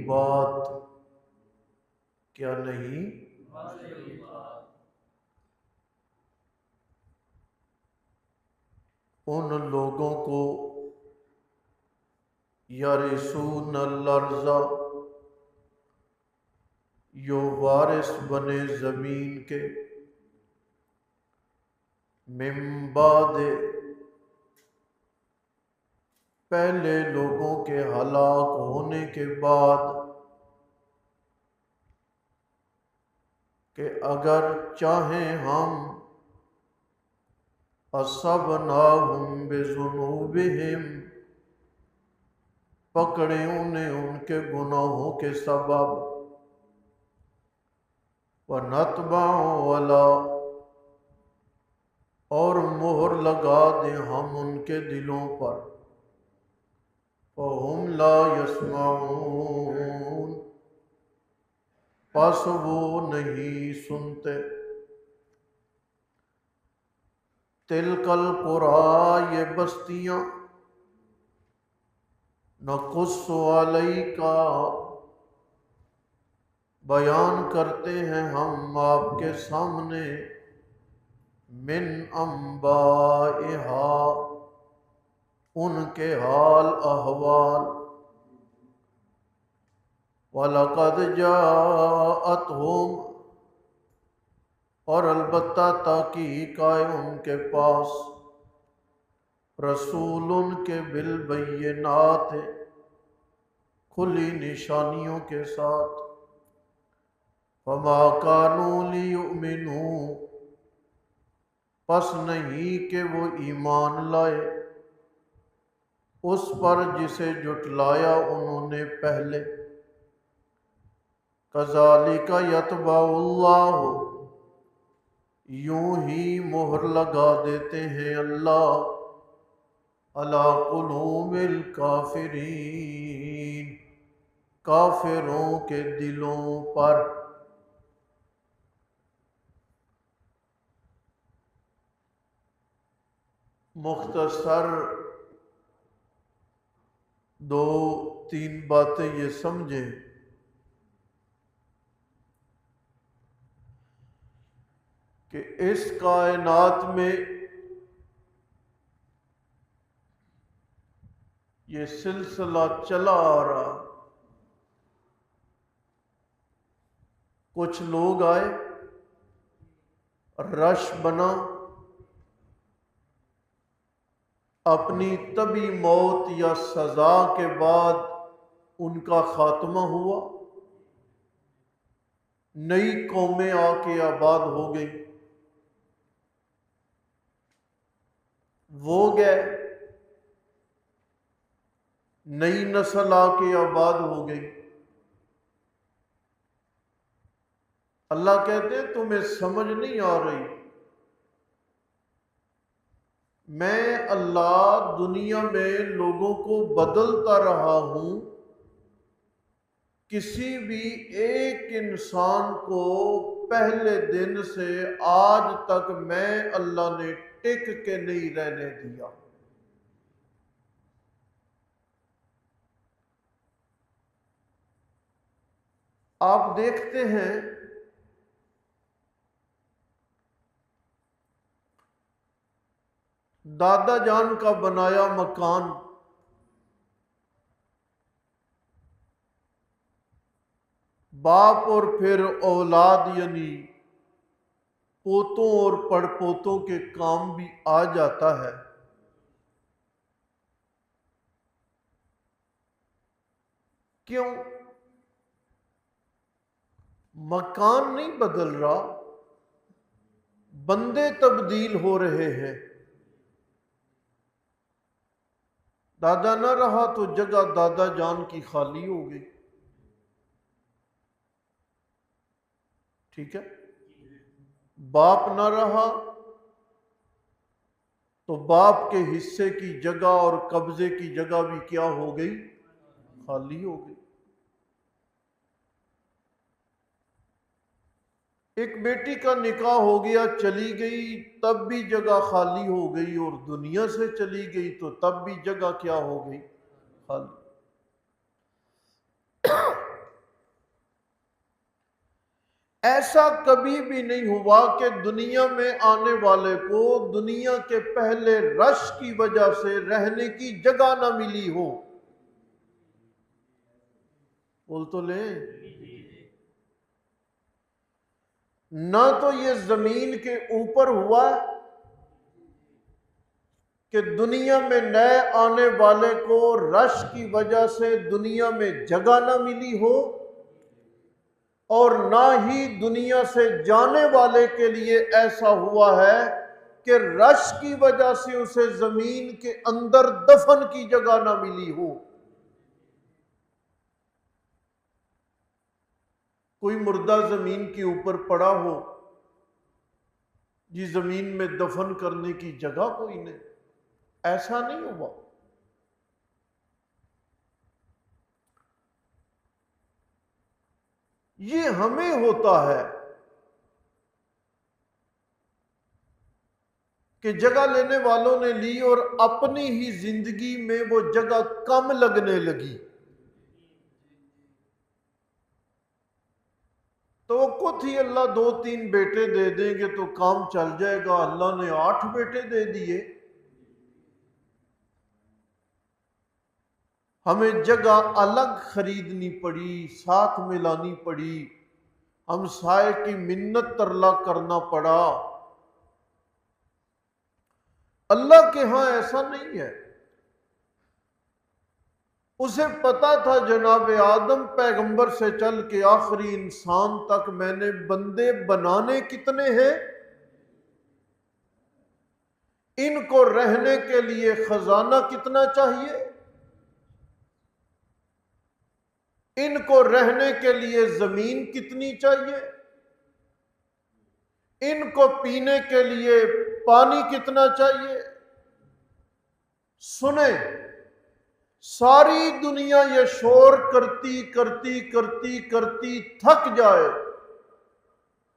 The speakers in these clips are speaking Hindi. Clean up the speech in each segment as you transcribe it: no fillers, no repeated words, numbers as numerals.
बात, क्या नहीं? उन लोगों को यरिसून अर्ज़ा, यो वारिस बने जमीन के, मिन बाद, पहले लोगों के हलाक होने के बाद, कि अगर चाहें हम असबनाहुम बिज़ुनूबिहिम, पकड़े उन्हें उनके गुनाहों के सबब, व नतबअ अला, और मोहर लगा दें हम उनके दिलों पर, फहुम ला यस्माऊन, पस वो नहीं सुनते। तिलकल कुरा, ये बस्तियां, नकुस्सु अलैका, बयान करते हैं हम आपके सामने, मिन अंबाइहा, उनके हाल अहवाल, वलक़द जाअतहुम, और अलबत्ता ताकीक आए उनके पास, रसूल के बिलबय्यिनात, खुली निशानियों के साथ, फमा कानू लियुमिनू, पस नहीं कि वो ईमान लाए उस पर जिसे जुटलाया उन्होंने पहले। कज़ालिका यतबउल्लाहु, यूं ही मोहर लगा देते हैं अल्लाह, अला कुलूबिल काफिरीन, काफिरों के दिलों पर। मुख्तसर दो तीन बातें ये समझें कि इस कायनात में ये सिलसिला चला आ रहा। कुछ लोग आए, रश बना, अपनी तभी मौत या सजा के बाद उनका खात्मा हुआ, नई कौमें आके आबाद हो गई, वो गए, नई नस्ल आके आबाद हो गई। अल्लाह कहते हैं तुम्हें समझ नहीं आ रही, मैं अल्लाह दुनिया में लोगों को बदलता रहा हूं, किसी भी एक इंसान को पहले दिन से आज तक मैं अल्लाह ने टिक के नहीं रहने दिया। आप देखते हैं दादा जान का बनाया मकान बाप और फिर औलाद यानी पोतों और पड़पोतों के काम भी आ जाता है। क्यों? मकान नहीं बदल रहा, बंदे तब्दील हो रहे हैं। दादा ना रहा तो जगह दादा जान की खाली हो गई। ठीक है, बाप ना रहा तो बाप के हिस्से की जगह और कब्जे की जगह भी क्या हो गई? खाली हो गई। एक बेटी का निकाह हो गया, चली गई, तब भी जगह खाली हो गई, और दुनिया से चली गई तो तब भी जगह क्या हो गई? खाली। ऐसा कभी भी नहीं हुआ कि दुनिया में आने वाले को दुनिया के पहले रश की वजह से रहने की जगह ना मिली हो। बोल तो ले। ना तो ये जमीन के ऊपर हुआ कि दुनिया में नए आने वाले को रश की वजह से दुनिया में जगह ना मिली हो, और ना ही दुनिया से जाने वाले के लिए ऐसा हुआ है कि रश की वजह से उसे जमीन के अंदर दफन की जगह ना मिली हो। कोई मुर्दा जमीन के ऊपर पड़ा हो, जी जमीन में दफन करने की जगह कोई नहीं, ऐसा नहीं हुआ। ये हमें होता है कि जगह लेने वालों ने ली और अपनी ही जिंदगी में वो जगह कम लगने लगी, तो वो खुद ही अल्लाह 2-3 बेटे दे देंगे तो काम चल जाएगा। अल्लाह ने 8 बेटे दे दिए। हमें जगह अलग खरीदनी पड़ी, साथ में लानी पड़ी, हम साए की मिन्नत तरला करना पड़ा। अल्लाह के यहां ऐसा नहीं है। उसे पता था जनाब आदम पैगंबर से चल के आखिरी इंसान तक मैंने बंदे बनाने कितने हैं, इनको रहने के लिए खजाना कितना चाहिए, इनको रहने के लिए जमीन कितनी चाहिए, इनको पीने के लिए पानी कितना चाहिए। सुने, सारी दुनिया ये शोर करती करती करती करती थक जाए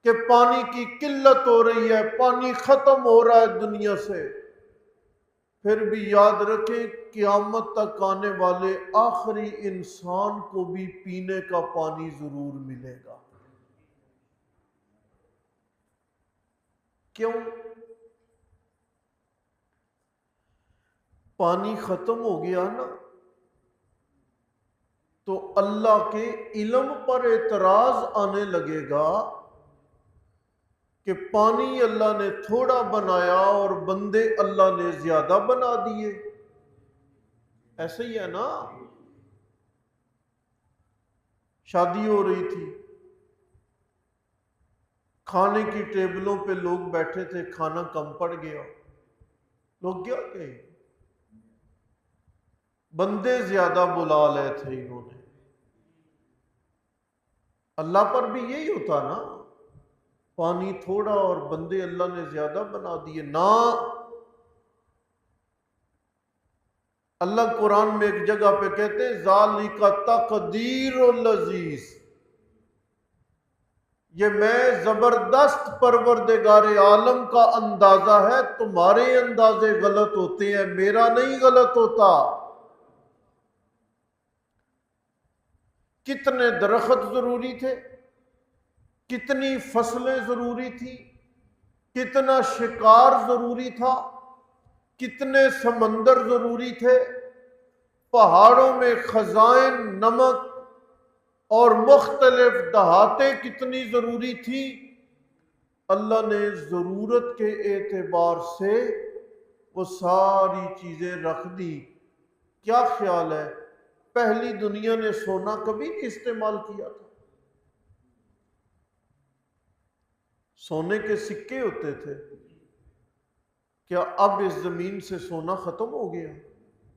कि पानी की किल्लत हो रही है, पानी खत्म हो रहा है दुनिया से, फिर भी याद रखें क़यामत तक आने वाले आखिरी इंसान को भी पीने का पानी जरूर मिलेगा। क्यों? पानी खत्म हो गया ना, तो अल्लाह के इल्म पर एतराज आने लगेगा कि पानी अल्लाह ने थोड़ा बनाया और बंदे अल्लाह ने ज्यादा बना दिए। ऐसे ही है ना। शादी हो रही थी, खाने की टेबलों पे लोग बैठे थे, खाना कम पड़ गया, लोग क्या कहे, बंदे ज्यादा बुला ले थे इन्होंने। अल्लाह पर भी यही होता ना, पानी थोड़ा और बंदे अल्लाह ने ज्यादा बना दिए ना। अल्लाह कुरान में एक जगह पे कहते हैं ज़ालिका तक़दीरुल अज़ीज़, ये मैं जबरदस्त परवरदिगारे आलम का अंदाजा है, तुम्हारे अंदाजे गलत होते हैं, मेरा नहीं गलत होता। कितने दरख्त जरूरी थे, कितनी फसलें जरूरी थी, कितना शिकार जरूरी था, कितने समंदर जरूरी थे, पहाड़ों में खजाइन, नमक और मुख्तलिफ दहातें कितनी जरूरी थी। अल्लाह ने जरूरत के एतबार से वो सारी चीजें रख दी। क्या ख्याल है, पहली दुनिया ने सोना कभी नहीं इस्तेमाल किया था? सोने के सिक्के होते थे। क्या अब इस जमीन से सोना खत्म हो गया?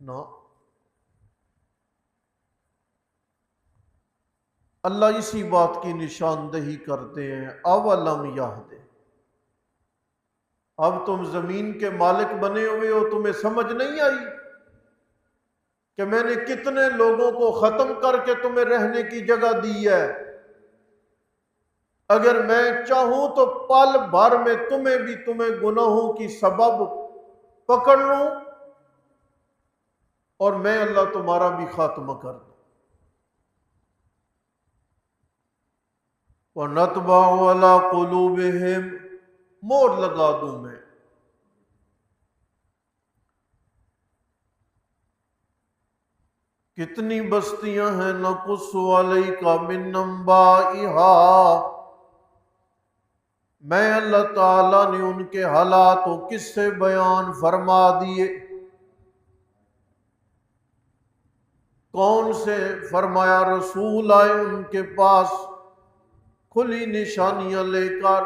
ना। अल्लाह इसी बात की निशानदही करते हैं, अवलम याहदे, अब तुम जमीन के मालिक बने हुए हो, तुम्हें समझ नहीं आई कि मैंने कितने लोगों को खत्म करके तुम्हें रहने की जगह दी है। अगर मैं चाहूं तो पल भर में तुम्हें गुनाहों की सबब पकड़ लूं और मैं अल्लाह तुम्हारा भी खात्मा कर दूं। व नतबा अला कुलूबिहिम, मोहर लगा दूं मैं। कितनी बस्तियां हैं नकुस्सु अलैका मिन अंबाइहा, मैं अल्लाह ताला ने उनके हालात और किस्से बयान फरमा दिए। कौन से? फरमाया रसूल आए उनके पास खुली निशानियां लेकर।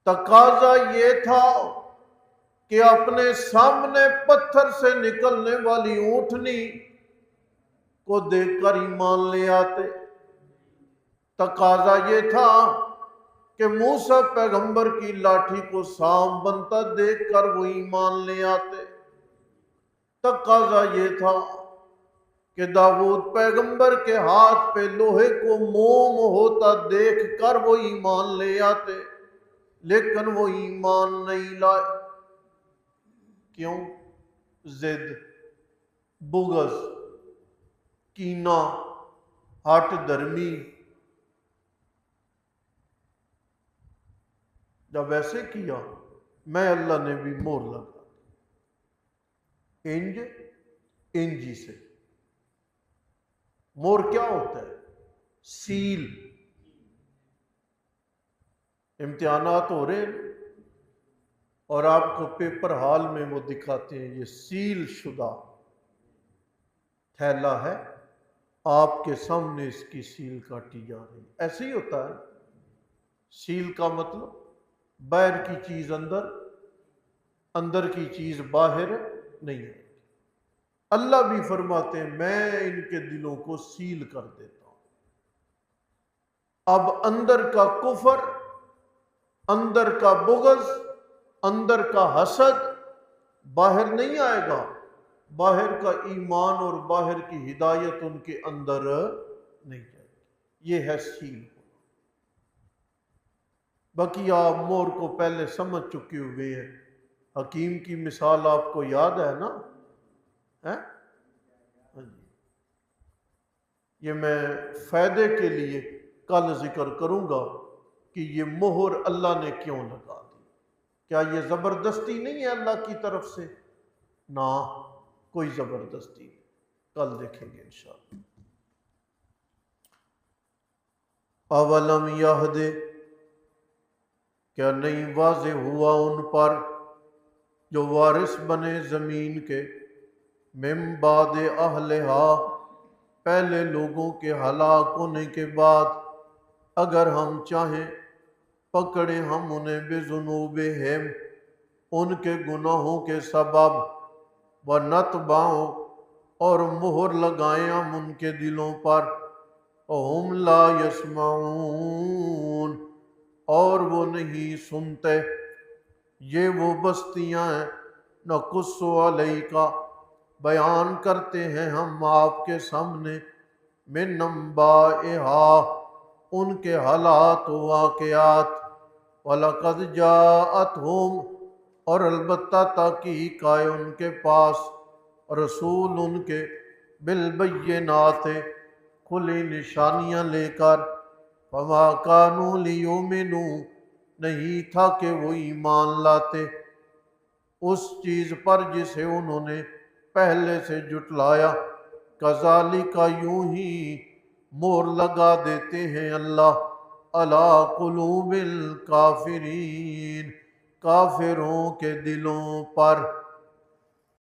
तकाजा ये था कि अपने सामने पत्थर से निकलने वाली ऊंटनी को देखकर ईमान ले आते। तकाजा ये था कि मूसा पैगंबर की लाठी को सांप बनता देखकर वो ईमान ले आते। तकाजा ये था कि दाऊद पैगंबर के हाथ पे लोहे को मोम होता देखकर वो ईमान ले आते, लेकिन वो ईमान नहीं लाए। क्यों? जिद, बुगज, कीना, हट धर्मी। जब ऐसे किया, मैं अल्लाह ने भी मोहर लगा इंज इंजी से। मोहर क्या होता है? सील। इम्तिहानात हो रहे हैं और आपको पेपर हॉल में वो दिखाते हैं, ये सील शुदा थैला है, आपके सामने इसकी सील काटी जा रही है। ऐसे ही होता है। सील का मतलब बाहर की चीज अंदर, अंदर की चीज बाहर नहीं है। अल्लाह भी फरमाते हैं मैं इनके दिलों को सील कर देता हूं। अब अंदर का कुफर, अंदर का बुग़्ज़, अंदर का हसद बाहर नहीं आएगा। बाहर का ईमान और बाहर की हिदायत उनके अंदर नहीं जाएगी। ये है सील। बाकी आप मोर को पहले समझ चुके हुए हैं। हकीम की मिसाल आपको याद है ना? है? ये मैं फायदे के लिए कल जिक्र करूंगा कि ये मोहर अल्लाह ने क्यों लगा दी। क्या ये जबरदस्ती नहीं है अल्लाह की तरफ से? ना, कोई जबरदस्ती नहीं। कल देखेंगे इंशाअल्लाह। अवलम यहदे, क्या नहीं वाज़े हुआ उन पर जो वारिस बने जमीन के, मिन बाद अहलिहा, पहले लोगों के हलाक होने के बाद, अगर हम चाहें पकड़े हम उन्हें बेजुनूबिहिम, उनके गुनाहों के सबब, व नतबाओ, और मोहर लगाएं हम उनके दिलों पर, हुम ला यस्माऊन, और वो नहीं सुनते। ये वो बस्तियां हैं नकुस्सु अलैका, बयान करते हैं हम आपके सामने, मिन अंबाइहा, उनके हालात वाक़यात, वलक़द जाअतहुम, और अलबत्ता ताकीक आए उनके पास, रसूल उनके, बिलबय्यिनात, खुली निशानियां लेकर, फमा कानू लियुमिनू, नहीं था कि वो ईमान लाते उस चीज पर जिसे उन्होंने पहले से जुटलाया। कज़ालिका, यूं ही मोहर लगा देते हैं अल्लाह अला कुलूबिल काफिरीन, काफिरों के दिलों पर।